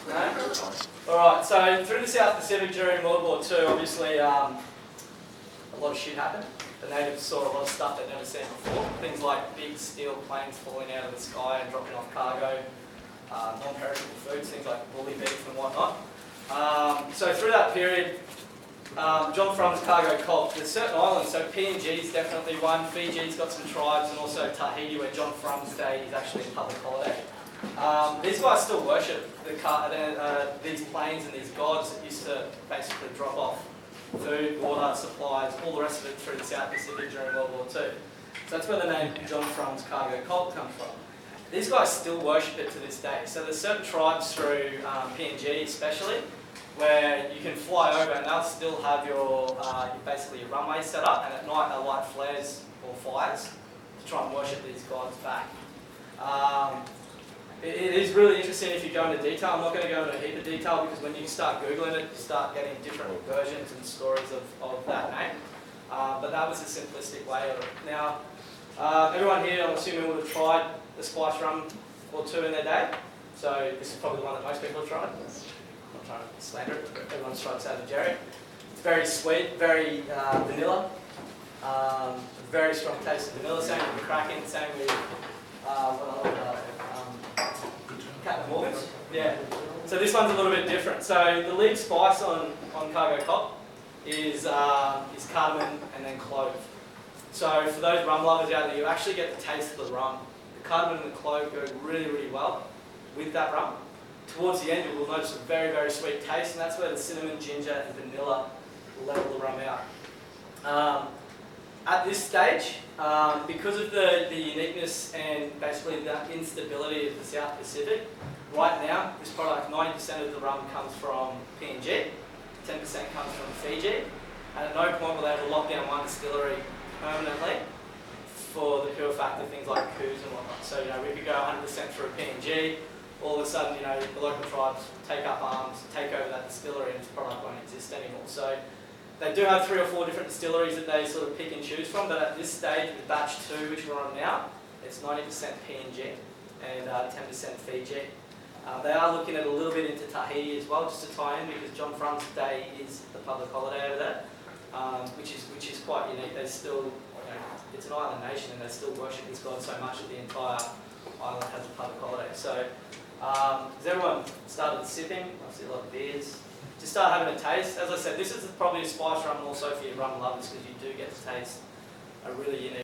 No? Alright, so through the South Pacific during World War II, obviously a lot of shit happened. The natives saw a lot of stuff they'd never seen before. Things like big steel planes falling out of the sky and dropping off cargo, non-perishable foods, things like bully beef and whatnot. So through that period, John Frum's cargo cult, there's certain islands, so PNG's definitely one, Fiji's got some tribes, and also Tahiti, where John Frum's day is actually a public holiday. These guys still worship these planes and these gods that used to basically drop off food, water, supplies, all the rest of it through the South Pacific during World War II. So that's where the name John Frum's cargo cult comes from. These guys still worship it to this day. So there's certain tribes through PNG especially, where you can fly over and they'll still have your basically your runway set up, and at night they'll light flares or fires to try and worship these gods back. It is really interesting if you go into detail. I'm not going to go into a heap of detail because when you start Googling it, you start getting different versions and stories of that name. But that was a simplistic way of it. Now, everyone here, I'm assuming, would have tried the spice rum or two in their day. So this is probably the one that most people have tried. I'm not trying to slander it, but everyone's tried Savage Jerry. It's very sweet, very vanilla. Very strong taste of vanilla. Same with the Kraken, same with Captain Morgan's. Yeah. So this one's a little bit different. So the lead spice on cargo cult is cardamom and then clove. So for those rum lovers out there, you actually get the taste of the rum. The cardamom and the clove go really, really well with that rum. Towards the end, you will notice a very, very sweet taste, and that's where the cinnamon, ginger, and vanilla level the rum out. At this stage, because of the uniqueness and basically the instability of the South Pacific, right now, this product, 90% of the rum comes from PNG, 10% comes from Fiji, and at no point will they ever lock down one distillery permanently for the pure fact of things like coups and whatnot. So, we could go 100% through PNG, all of a sudden, the local tribes take up arms, take over that distillery, and this product won't exist anymore. So they do have 3 or 4 different distilleries that they sort of pick and choose from, but at this stage, with batch 2, which we're on now, it's 90% PNG and 10% Fiji. They are looking at a little bit into Tahiti as well, just to tie in, because John Frum's day is the public holiday over there, which is quite unique. They still, it's an island nation, and they still worship this god so much that the entire island has a public holiday. So, as everyone started sipping, obviously a lot of beers, just start having a taste. As I said, this is probably a spice rum also for your rum lovers, because you do get to taste a really unique